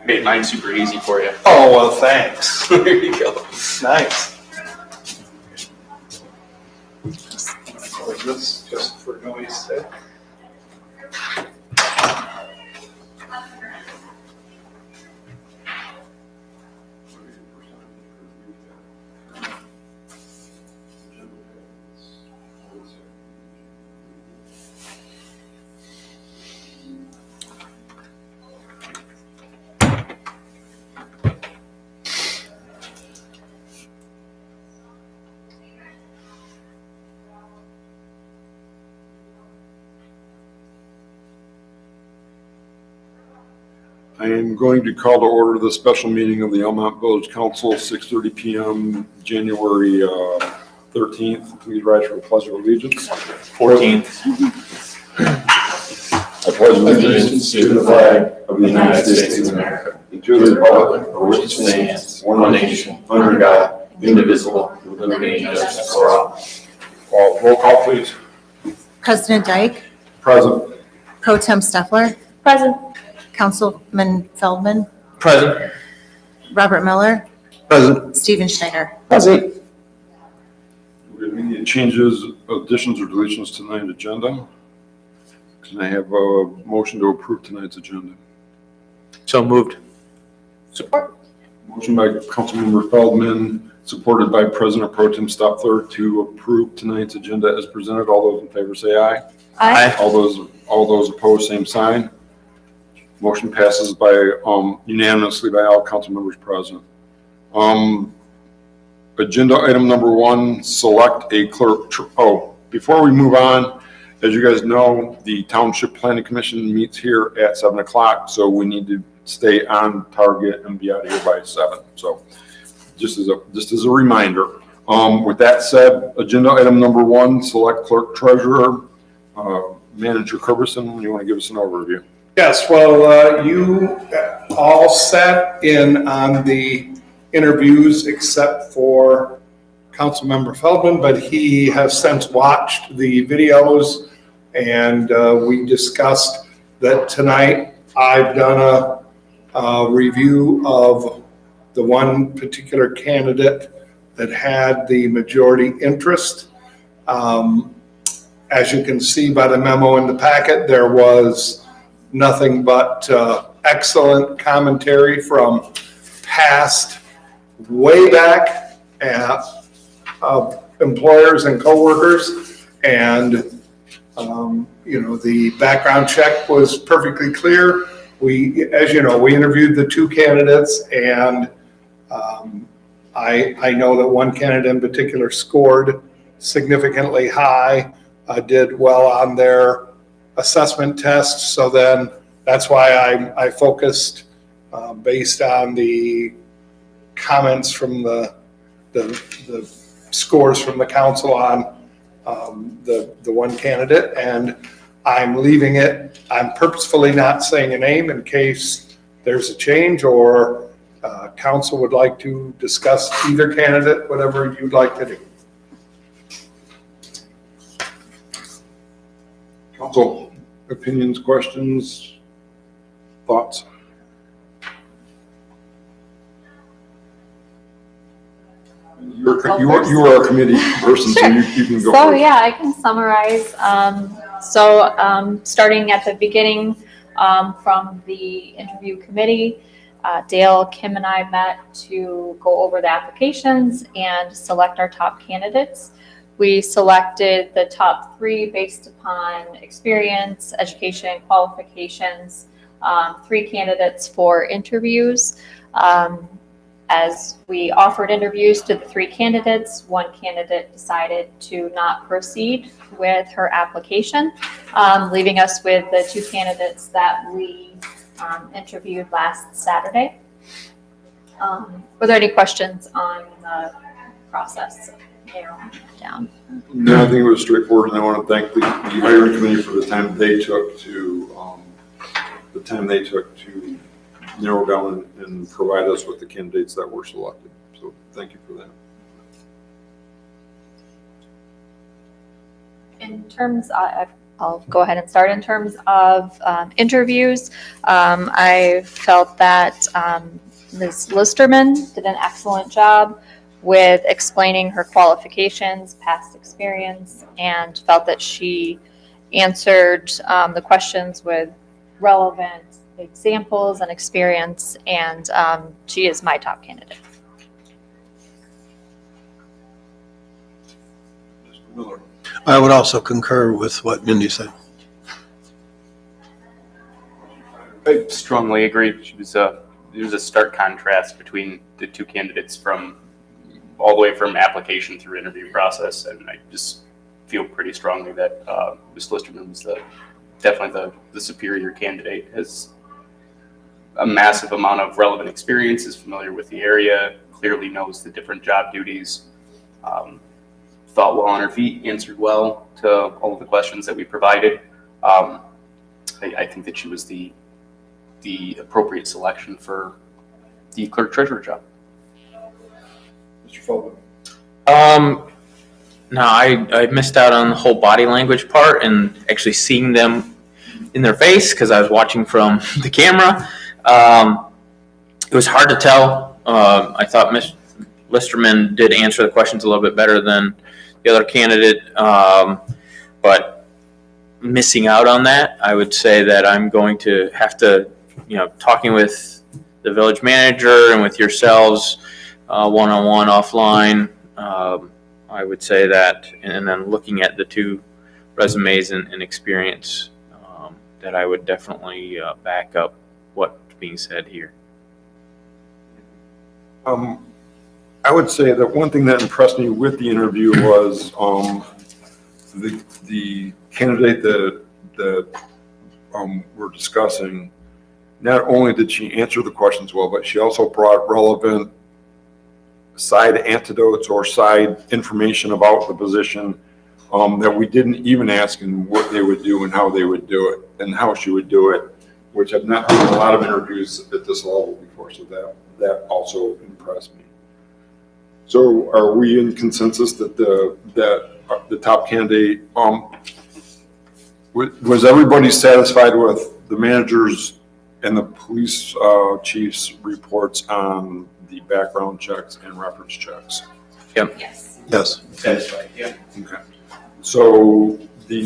Made mine super easy for you. Oh, well, thanks. There you go. Nice. So is this just for noise sake? I am going to call to order the special meeting of the Elmont Village Council, 6:30 PM, January 13th. Please rise for the pledge of allegiance. 14th. I pledge allegiance to the flag of the United States of America and to the republic for which it stands, one nation, under God, indivisible, with liberty and justice for all. Roll call, please. President Dyke, Present. Pro Tem Steffler, Present. Councilman Feldman, Present. Robert Miller, Present. Stephen Schneider. Present. Any changes, additions, or deletions to tonight's agenda? Can I have a motion to approve tonight's agenda? So moved. Support. Motion by Councilmember Feldman, supported by President Pro Tem Steffler to approve tonight's agenda as presented. All those in favor say aye. Aye. All those opposed, same sign. Motion passes by unanimously by all council members present. Agenda item number 1, select a clerk. Before we move on, as you guys know, the Township Planning Commission meets here at 7 o'clock, so we need to stay on target and be out of here by 7. So just as a reminder. With that said, agenda item number 1, select clerk treasurer. Manager Kerberson, you want to give us an overview? Yes, well, you all sat in on the interviews except for Councilmember Feldman, but he has since watched the videos, and we discussed that tonight. I've done a review of the one particular candidate that had the majority interest. As you can see by the memo in the packet, there was nothing but excellent commentary from past, way back employers and coworkers, and the background check was perfectly clear. As you know, we interviewed the 2 candidates, and I know that one candidate in particular scored significantly high, did well on their assessment tests. So then that's why I focused based on the comments from the scores from the council on the one candidate, and I'm leaving it. I'm purposefully not saying a name in case there's a change or council would like to discuss either candidate, whatever you'd like to do. Council, opinions, questions, thoughts? You are a committee person, so you can go So first. yeah, I can summarize. Starting at the beginning, from the interview committee, Dale, Kim, and I met to go over the applications and select our top candidates. We selected the top 3 based upon experience, education, qualifications, 3 candidates for interviews. As we offered interviews to the 3 candidates, one candidate decided to not proceed with her application, leaving us with the 2 candidates that we interviewed last Saturday. Were there any questions on the process? Narrowing it down. No, I think it was straightforward, and I want to thank the hiring committee for the time they took to narrow down and provide us with the candidates that were selected. So thank you for that. In terms, I've I'll go ahead and start in terms of interviews. I felt that Ms. Listerman did an excellent job with explaining her qualifications, past experience, and felt that she answered the questions with relevant examples and experience, and she is my top candidate. Mr. Miller. I would also concur with what Mindy said. I strongly agree. There was a stark contrast between the two candidates from all the way from application through interview process, and I just feel pretty strongly that Ms. Listerman was definitely the superior candidate. Has a massive amount of relevant experience, is familiar with the area, clearly knows the different job duties, thought well on her feet, answered well to all of the questions that we provided. I think that she was the appropriate selection for the clerk treasurer job. Mr. Feldman. No, I missed out on the whole body language part and actually seeing them in their face because I was watching from the camera. It was hard to tell. I thought Ms. Listerman did answer the questions a little bit better than the other candidate, but missing out on that, I would say that I'm going to have to, talking with the village manager and with yourselves one-on-one, offline, I would say that, and then looking at the two resumes and experience, that I would definitely back up what's being said here. I would say that one thing that impressed me with the interview was the candidate that we're discussing. Not only did she answer the questions well, but she also brought relevant side anecdotes or side information about the position that we didn't even ask, and what they would do and how they would do it and how she would do it, which I've not done a lot of interviews at this level before. So that also impressed me. So are we in consensus that the top candidate, was everybody satisfied with the managers and the police chief's reports on the background checks and reference checks? Yes. Yes. Satisfied, yeah. Okay. So the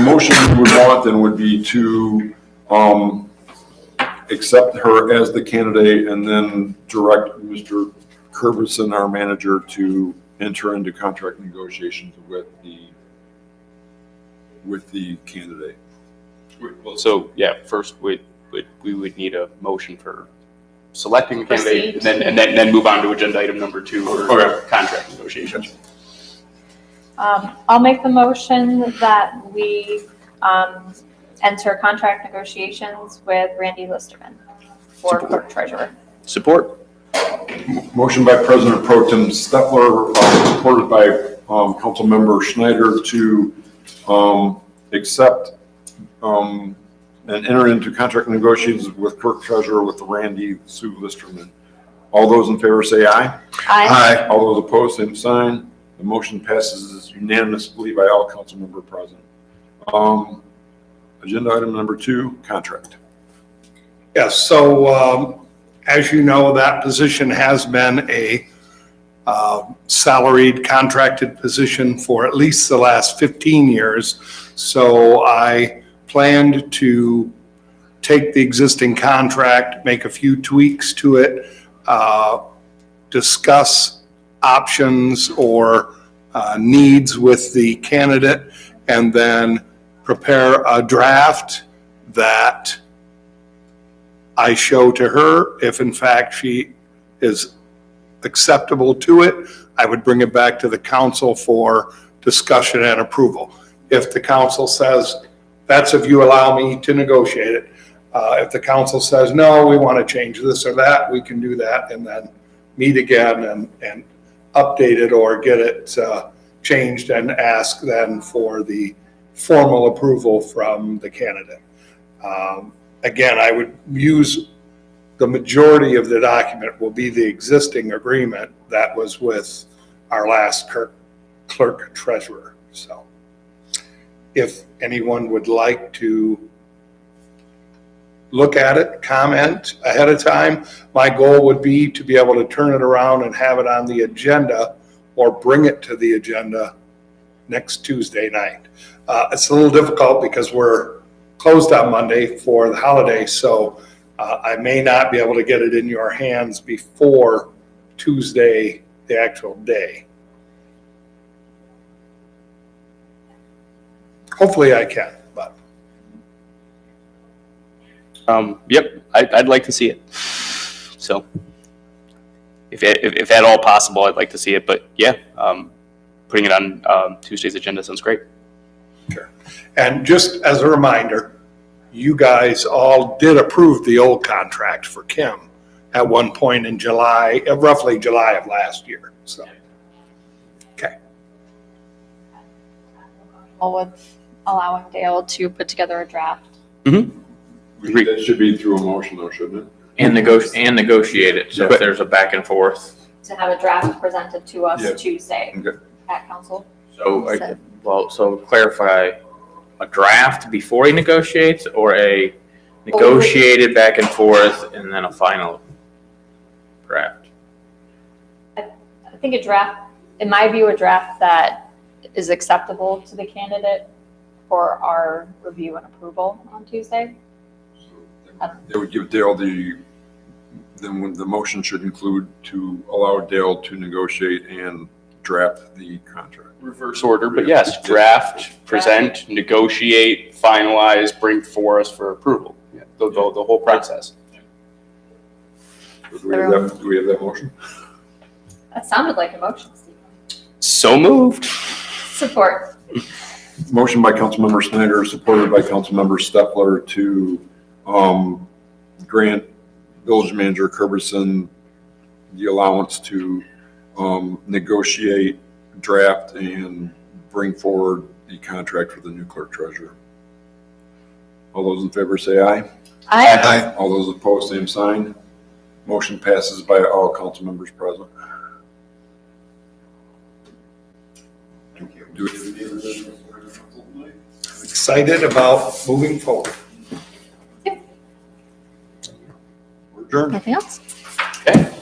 motion we would want then would be to accept her as the candidate and then direct Mr. Curbison, our manager, to enter into contract negotiations with the candidate. Well, so yeah, first we would need a motion for selecting a candidate, and then move on to agenda item number 2 or contract negotiations. I'll make the motion that we enter contract negotiations with Randy Listerman for clerk treasurer. Support. Motion by President Pro Tem Steffler, supported by Council Member Schneider, to accept and enter into contract negotiations with clerk treasurer with Randy Sue Listerman. All those in favor say aye. Aye. All those opposed, same sign. The motion passes unanimously by all council member present. Agenda item number 2, contract. Yes, so as you know, that position has been a salaried contracted position for at least the last 15 years. So I planned to take the existing contract, make a few tweaks to it, discuss options or needs with the candidate, and then prepare a draft that I show to her. If in fact she is acceptable to it, I would bring it back to the council for discussion and approval. If the council says, that's if you allow me to negotiate it. If the council says, no, we want to change this or that, we can do that and then meet again and update it or get it changed and ask then for the formal approval from the candidate. Again, I would use the majority of the document will be the existing agreement that was with our last clerk treasurer. So if anyone would like to look at it, comment ahead of time, my goal would be to be able to turn it around and have it on the agenda or bring it to the agenda next Tuesday night. It's a little difficult because we're closed on Monday for the holiday, so I may not be able to get it in your hands before Tuesday, the actual day. Hopefully I can, but Yep, I'd like to see it. So, if at all possible, I'd like to see it. But yeah, putting it on Tuesday's agenda sounds great. sure. And just as a reminder, you guys all did approve the old contract for Kim at one point in July, roughly July of last year. So, okay. With allowing Dale to put together a draft. Agreed. That should be through a motion though, shouldn't it? And negotiate it, so if there's a back and forth. To have a draft presented to us Yeah. Tuesday Okay. at council. So clarify, a draft before he negotiates or a negotiated back and forth and then a final draft? I think a draft, in my view, a draft that is acceptable to the candidate for our review and approval on Tuesday. They would give Dale then the motion should include to allow Dale to negotiate and draft the contract. Reverse order, but yes, draft, present, negotiate, finalize, bring before us for approval. Yeah, the whole process. Do we have that motion? That sounded like a motion, Stephen. So moved. Support. Motion by Councilmember Snyder, supported by Councilmember Stepler to grant Village Manager Kerberson the allowance to negotiate, draft, and bring forward the contract for the new clerk treasurer. All those in favor say aye. Aye. All those opposed, same sign. Motion passes by all council members present. Thank you. Do we- Excited about moving forward. We're adjourned. Anything else? Okay.